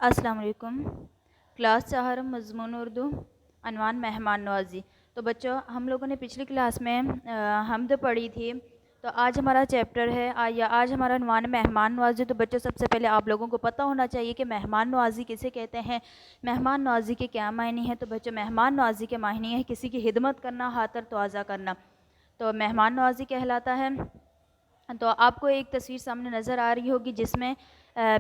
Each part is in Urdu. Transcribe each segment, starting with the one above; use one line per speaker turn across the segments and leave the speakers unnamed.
السلام علیکم۔ کلاس 4 مضمون اردو، عنوان مہمان نوازی۔ تو بچوں، ہم لوگوں نے پچھلی کلاس میں حمد پڑھی تھی، تو آج ہمارا چیپٹر ہے آج ہمارا عنوان ہے مہمان نوازی۔ تو بچوں، سب سے پہلے آپ لوگوں کو پتہ ہونا چاہیے کہ مہمان نوازی کسے کہتے ہیں، مہمان نوازی کے کیا معنی ہیں۔ تو بچوں، مہمان نوازی کے معنی ہے کسی کی خدمت کرنا، خاطر تواضع کرنا، تو مہمان نوازی کہلاتا ہے۔ تو آپ کو ایک تصویر سامنے نظر آ رہی ہوگی جس میں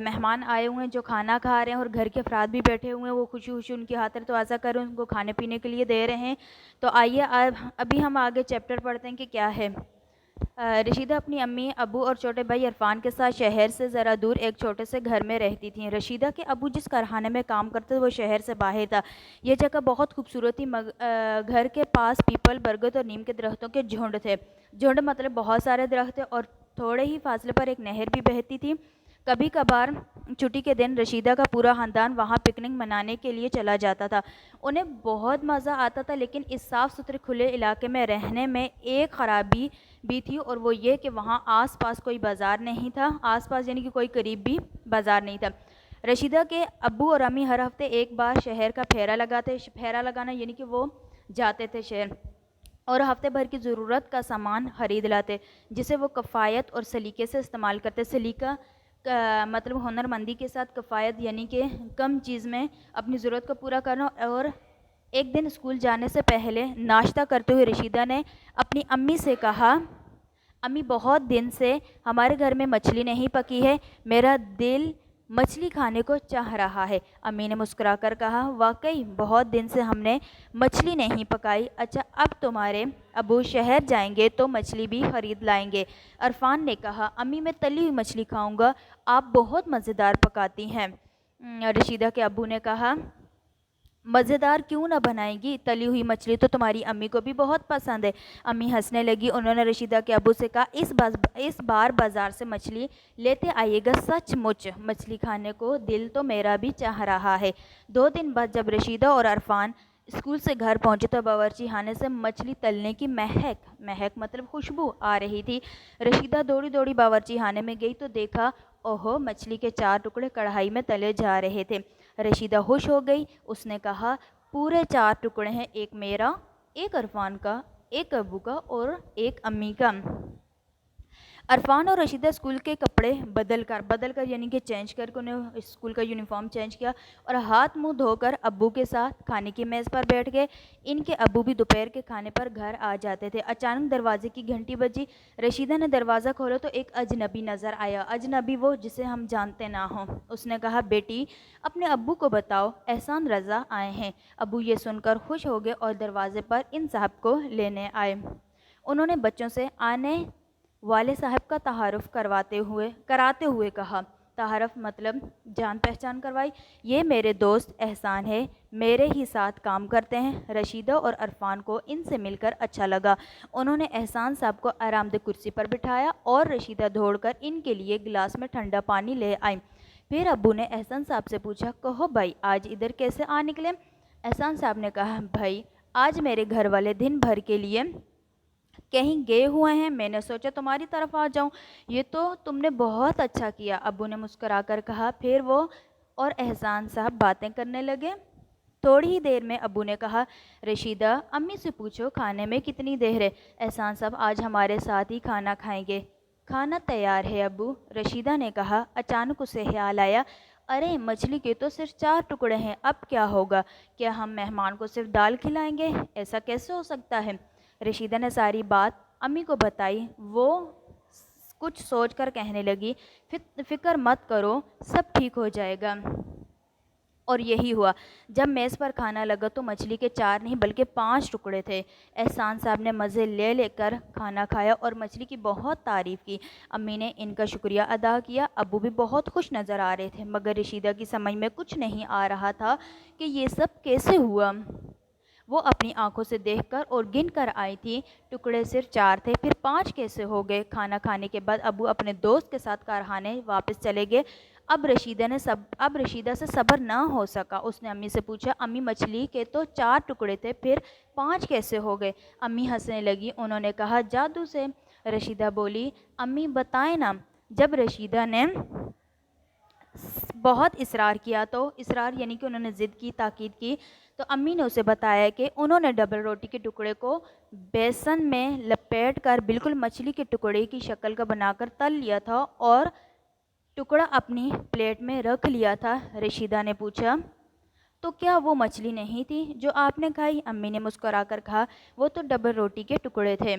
مہمان آئے ہوئے ہیں جو کھانا کھا رہے ہیں، اور گھر کے افراد بھی بیٹھے ہوئے ہیں، وہ خوشی خوشی ان کی خاطر تواضع کر رہے ہیں، ان کو کھانے پینے کے لیے دے رہے ہیں۔ تو آئیے ابھی ہم آگے چیپٹر پڑھتے ہیں کہ کیا ہے۔ رشیدہ اپنی امی، ابو اور چھوٹے بھائی عرفان کے ساتھ شہر سے ذرا دور ایک چھوٹے سے گھر میں رہتی تھیں۔ رشیدہ کے ابو جس کارخانے میں کام کرتے تھے وہ شہر سے باہر تھا۔ یہ جگہ بہت خوبصورت تھی، گھر کے پاس پیپل، برگد اور نیم کے درختوں کے جھنڈ تھے۔ جھنڈ مطلب بہت سارے درخت تھے، اور تھوڑے ہی فاصلے پر ایک نہر بھی بہتی تھی۔ کبھی کبھار چھٹی کے دن رشیدہ کا پورا خاندان وہاں پکنک منانے کے لیے چلا جاتا تھا۔ انہیں بہت مزہ آتا تھا، لیکن اس صاف ستھرے کھلے علاقے میں رہنے میں ایک خرابی بھی تھی، اور وہ یہ کہ وہاں آس پاس کوئی بازار نہیں تھا، آس پاس یعنی کہ کوئی قریب بھی بازار نہیں تھا۔ رشیدہ کے ابو اور امی ہر ہفتے ایک بار شہر کا پھیرا لگاتے، پھیرا لگانا یعنی کہ وہ جاتے تھے شہر، اور ہفتے بھر کی ضرورت کا سامان خرید لاتے، جسے وہ کفایت اور سلیقے سے استعمال کرتے۔ سلیقہ مطلب ہنرمندی کے ساتھ، کفایت یعنی کہ کم چیز میں اپنی ضرورت کو پورا کرنا۔ اور ایک دن اسکول جانے سے پہلے ناشتہ کرتے ہوئے رشیدہ نے اپنی امی سے کہا، امی بہت دن سے ہمارے گھر میں مچھلی نہیں پکی ہے، میرا دل مچھلی کھانے کو چاہ رہا ہے۔ امی نے مسکرا کر کہا، واقعی بہت دن سے ہم نے مچھلی نہیں پکائی، اچھا اب تمہارے ابو شہر جائیں گے تو مچھلی بھی خرید لائیں گے۔ عرفان نے کہا، امی میں تلی ہوئی مچھلی کھاؤں گا، آپ بہت مزیدار پکاتی ہیں۔ رشیدہ کے ابو نے کہا، مزیدار کیوں نہ بنائیں گی، تلی ہوئی مچھلی تو تمہاری امی کو بھی بہت پسند ہے۔ امی ہنسنے لگی، انہوں نے رشیدہ کے ابو سے کہا، اس بار بازار سے مچھلی لیتے آئیے گا، سچ مچ مچھلی کھانے کو دل تو میرا بھی چاہ رہا ہے۔ 2 دن بعد جب رشیدہ اور عرفان اسکول سے گھر پہنچے تو باورچی خانے سے مچھلی تلنے کی مہک مطلب خوشبو آ رہی تھی۔ رشیدہ دوڑی دوڑی باورچی خانے میں گئی تو دیکھا، اوہو، مچھلی کے 4 ٹکڑے کڑھائی میں تلے جا رہے تھے۔ رشیدہ خوش ہو گئی، اس نے کہا، پورے 4 ٹکڑے ہیں، ایک میرا، ایک عرفان کا، ایک ابو کا اور ایک امی کا۔ عرفان اور رشیدہ اسکول کے کپڑے بدل کر یعنی کہ چینج کر کے انہیں اسکول کا یونیفارم چینج کیا، اور ہاتھ منہ دھو کر ابو کے ساتھ کھانے کی میز پر بیٹھ گئے۔ ان کے ابو بھی دوپہر کے کھانے پر گھر آ جاتے تھے۔ اچانک دروازے کی گھنٹی بجی۔ رشیدہ نے دروازہ کھولا تو ایک اجنبی نظر آیا، اجنبی وہ جسے ہم جانتے نہ ہوں۔ اس نے کہا، بیٹی اپنے ابو کو بتاؤ، احسان رضا آئے ہیں۔ ابو یہ سن کر خوش ہو گئے اور دروازے پر ان صاحب کو لینے آئے۔ انہوں نے بچوں سے آنے والے صاحب کا تعارف کراتے ہوئے کہا، تعارف مطلب جان پہچان کروائی، یہ میرے دوست احسان ہے، میرے ہی ساتھ کام کرتے ہیں۔ رشیدہ اور عرفان کو ان سے مل کر اچھا لگا۔ انہوں نے احسان صاحب کو آرام دہ کرسی پر بٹھایا اور رشیدہ دوڑ کر ان کے لیے گلاس میں ٹھنڈا پانی لے آئی۔ پھر ابو نے احسان صاحب سے پوچھا، کہو بھائی آج ادھر کیسے آ نکلے؟ احسان صاحب نے کہا، بھائی آج میرے گھر والے دن بھر کے لیے کہیں گئے ہوئے ہیں، میں نے سوچا تمہاری طرف آ جاؤں۔ یہ تو تم نے بہت اچھا کیا، ابو نے مسکرا کر کہا۔ پھر وہ اور احسان صاحب باتیں کرنے لگے۔ تھوڑی ہی دیر میں ابو نے کہا، رشیدہ امی سے پوچھو کھانے میں کتنی دیر ہے، احسان صاحب آج ہمارے ساتھ ہی کھانا کھائیں گے۔ کھانا تیار ہے ابو، رشیدہ نے کہا۔ اچانک اسے خیال آیا، ارے مچھلی کے تو صرف 4 ٹکڑے ہیں، اب کیا ہوگا؟ کیا ہم مہمان کو صرف دال کھلائیں گے؟ ایسا کیسے ہو سکتا ہے؟ رشیدہ نے ساری بات امی کو بتائی۔ وہ کچھ سوچ کر کہنے لگی، فکر مت کرو، سب ٹھیک ہو جائے گا۔ اور یہی ہوا۔ جب میز پر کھانا لگا تو مچھلی کے 4 نہیں بلکہ 5 ٹکڑے تھے۔ احسان صاحب نے مزے لے کر کھانا کھایا اور مچھلی کی بہت تعریف کی۔ امی نے ان کا شکریہ ادا کیا۔ ابو بھی بہت خوش نظر آ رہے تھے، مگر رشیدہ کی سمجھ میں کچھ نہیں آ رہا تھا کہ یہ سب کیسے ہوا۔ وہ اپنی آنکھوں سے دیکھ کر اور گن کر آئی تھی، ٹکڑے صرف 4 تھے، پھر 5 کیسے ہو گئے؟ کھانا کھانے کے بعد ابو اپنے دوست کے ساتھ کارخانے واپس چلے گئے۔ اب رشیدہ سے صبر نہ ہو سکا۔ اس نے امی سے پوچھا، امی مچھلی کے تو 4 ٹکڑے تھے، پھر 5 کیسے ہو گئے؟ امی ہنسنے لگی، انہوں نے کہا، جادو سے۔ رشیدہ بولی، امی بتائیں نا۔ جب رشیدہ نے بہت اصرار کیا تو اصرار یعنی کہ انہوں نے ضد کی، تاکید کی، تو امی نے اسے بتایا کہ انہوں نے ڈبل روٹی کے ٹکڑے کو بیسن میں لپیٹ کر بالکل مچھلی کے ٹکڑے کی شکل کا بنا کر تل لیا تھا اور ٹکڑا اپنی پلیٹ میں رکھ لیا تھا۔ رشیدہ نے پوچھا تو کیا وہ مچھلی نہیں تھی جو آپ نے کھائی؟ امی نے مسکرا کر کہا وہ تو ڈبل روٹی کے ٹکڑے تھے۔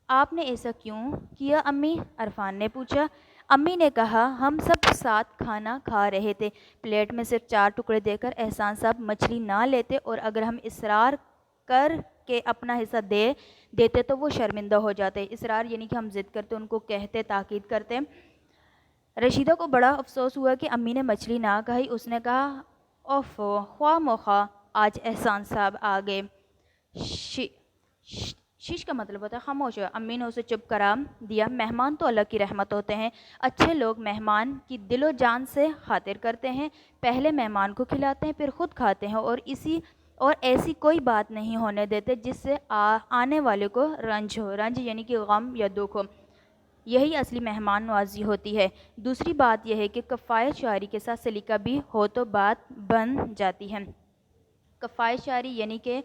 آپ نے ایسا کیوں کیا امی؟ عرفان نے پوچھا۔ امی نے کہا ہم سب ساتھ کھانا کھا رہے تھے، پلیٹ میں صرف 4 ٹکڑے دے کر احسان صاحب مچھلی نہ لیتے اور اگر ہم اصرار کر کے اپنا حصہ دیتے تو وہ شرمندہ ہو جاتے۔ اصرار یعنی کہ ہم ضد کرتے، ان کو کہتے، تاکید کرتے۔ رشیدہ کو بڑا افسوس ہوا کہ امی نے مچھلی نہ کھائی۔ اس نے کہا اوفو، خواہ مخواہ آج احسان صاحب آ گئے۔ شش کا مطلب ہوتا ہے خاموش ہو۔ امی نے اسے چپ کرا دیا۔ مہمان تو اللہ کی رحمت ہوتے ہیں، اچھے لوگ مہمان کی دل و جان سے خاطر کرتے ہیں، پہلے مہمان کو کھلاتے ہیں پھر خود کھاتے ہیں اور ایسی کوئی بات نہیں ہونے دیتے جس سے آنے والے کو رنج ہو۔ رنج یعنی کہ غم یا دکھ ہو، یہی اصلی مہمان نوازی ہوتی ہے۔ دوسری بات یہ ہے کہ کفایت شعاری کے ساتھ سلیقہ بھی ہو تو بات بن جاتی ہے۔ کفایت شعاری یعنی کہ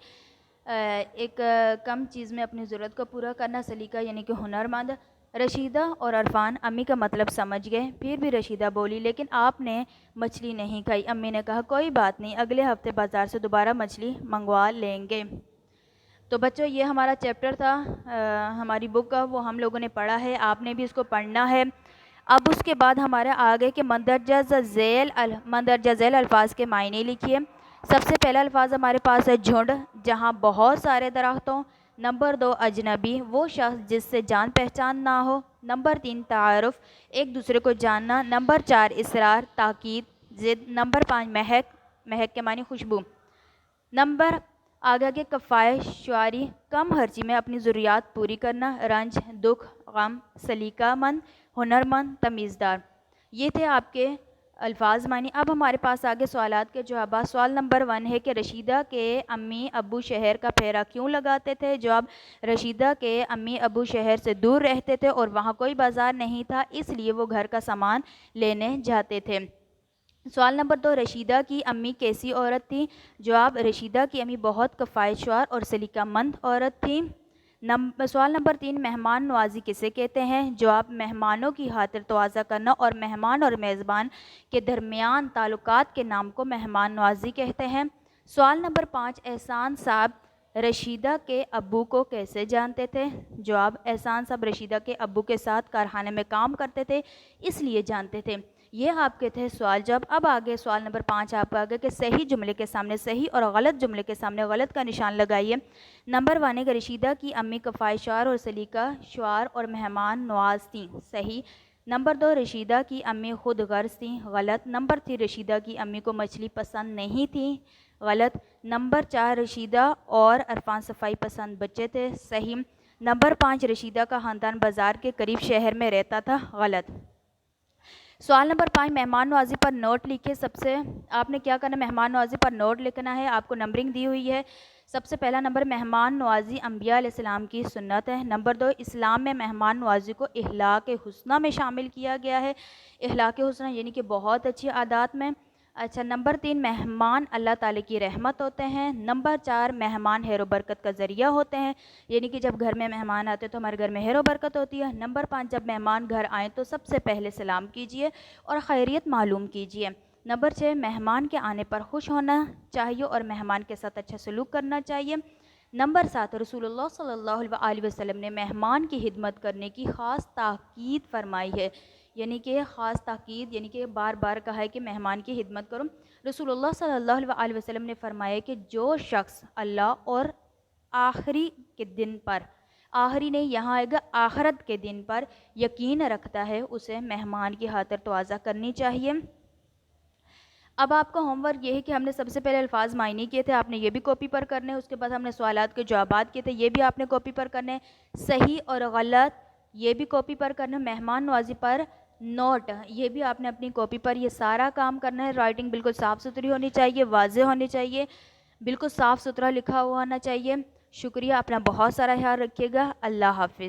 ایک کم چیز میں اپنی ضرورت کو پورا کرنا، سلیقہ یعنی کہ ہنرمند۔ رشیدہ اور عرفان امی کا مطلب سمجھ گئے، پھر بھی رشیدہ بولی لیکن آپ نے مچھلی نہیں کھائی۔ امی نے کہا کوئی بات نہیں، اگلے ہفتے بازار سے دوبارہ مچھلی منگوا لیں گے۔ تو بچوں یہ ہمارا چیپٹر تھا ہماری بک کا، وہ ہم لوگوں نے پڑھا ہے، آپ نے بھی اس کو پڑھنا ہے۔ اب اس کے بعد ہمارے آگے کے مندرجہ ذیل الفاظ کے معنی لکھیے۔ سب سے پہلا الفاظ ہمارے پاس ہے جھنڈ، جہاں بہت سارے درختوں۔ نمبر 2 اجنبی، وہ شخص جس سے جان پہچان نہ ہو۔ نمبر 3 تعارف، ایک دوسرے کو جاننا۔ نمبر 4 اصرار، تاکید، ضد۔ نمبر 5 مہک، مہک کے معنی خوشبو۔ نمبر آگے کفایت شعاری، کم خرچی میں اپنی ضروریات پوری کرنا۔ رنج، دکھ، غم، سلیقہ مند، ہنرمند، تمیزدار۔ یہ تھے آپ کے الفاظ معنی۔ اب ہمارے پاس آگے سوالات کے جوابات۔ سوال نمبر 1 ہے کہ رشیدہ کے امی ابو شہر کا پھیرا کیوں لگاتے تھے؟ جواب، رشیدہ کے امی ابو شہر سے دور رہتے تھے اور وہاں کوئی بازار نہیں تھا، اس لیے وہ گھر کا سامان لینے جاتے تھے۔ سوال نمبر 2، رشیدہ کی امی کیسی عورت تھی؟ جواب، رشیدہ کی امی بہت کفایت شعار اور سلیقہ مند عورت تھی۔ سوال نمبر 3، مہمان نوازی کسے کہتے ہیں؟ جواب، مہمانوں کی خاطر تواضع کرنا اور مہمان اور میزبان کے درمیان تعلقات کے نام کو مہمان نوازی کہتے ہیں۔ سوال نمبر 5، احسان صاحب رشیدہ کے ابو کو کیسے جانتے تھے؟ جواب، احسان صاحب رشیدہ کے ابو کے ساتھ کارخانے میں کام کرتے تھے، اس لیے جانتے تھے۔ یہ آپ کے تھے سوال جواب۔ اب آگے سوال نمبر 5 آپ کا آگے کہ صحیح جملے کے سامنے صحیح اور غلط جملے کے سامنے غلط کا نشان لگائیے۔ نمبر 1 ہے کہ رشیدہ کی امی کفایت شعار اور سلیقہ شعار اور مہمان نواز تھیں، صحیح۔ نمبر 2، رشیدہ کی امی خود غرض تھیں، غلط۔ نمبر 3، رشیدہ کی امی کو مچھلی پسند نہیں تھی، غلط۔ نمبر 4، رشیدہ اور عرفان صفائی پسند بچے تھے، صحیح۔ نمبر 5، رشیدہ کا خاندان بازار کے قریب شہر میں رہتا تھا، غلط۔ سوال نمبر 5، مہمان نوازی پر نوٹ لکھے۔ سب سے آپ نے کیا کرنا ہے؟ مہمان نوازی پر نوٹ لکھنا ہے، آپ کو نمبرنگ دی ہوئی ہے۔ سب سے پہلا نمبر، مہمان نوازی انبیاء علیہ السلام کی سنت ہے۔ نمبر 2، اسلام میں مہمان نوازی کو اخلاق حسنہ میں شامل کیا گیا ہے، اخلاق حسنہ یعنی کہ بہت اچھی عادات میں۔ اچھا، نمبر 3، مہمان اللہ تعالیٰ کی رحمت ہوتے ہیں۔ نمبر 4، مہمان خیر و برکت کا ذریعہ ہوتے ہیں، یعنی کہ جب گھر میں مہمان آتے تو ہمارے گھر میں خیر و برکت ہوتی ہے۔ نمبر 5، جب مہمان گھر آئیں تو سب سے پہلے سلام کیجیے اور خیریت معلوم کیجیے۔ نمبر 6، مہمان کے آنے پر خوش ہونا چاہیے اور مہمان کے ساتھ اچھا سلوک کرنا چاہیے۔ نمبر 7، رسول اللہ صلی اللہ علیہ وسلم نے مہمان کی خدمت کرنے کی خاص تاکید فرمائی ہے، یعنی کہ خاص تاکید یعنی کہ بار بار کہا ہے کہ مہمان کی خدمت کرو۔ رسول اللہ صلی اللہ علیہ وسلم نے فرمایا کہ جو شخص اللہ اور آخری کے دن پر، آخری نہیں یہاں آئے گا آخرت کے دن پر یقین رکھتا ہے، اسے مہمان کی خاطر تواضع کرنی چاہیے۔ اب آپ کا ہوم ورک یہ ہے کہ ہم نے سب سے پہلے الفاظ معنی کیے تھے، آپ نے یہ بھی کاپی پر کرنے، اس کے بعد ہم نے سوالات کے جوابات کیے تھے، یہ بھی آپ نے کاپی پر کرنے، صحیح اور غلط یہ بھی کاپی پر کرنا، مہمان نوازی پر نوٹ یہ بھی آپ نے اپنی کاپی پر یہ سارا کام کرنا ہے۔ رائٹنگ بالکل صاف ستھری ہونی چاہیے، واضح ہونی چاہیے، بالکل صاف ستھرا لکھا ہوا ہونا چاہیے۔ شکریہ، اپنا بہت سارا خیال رکھیے گا، اللہ حافظ۔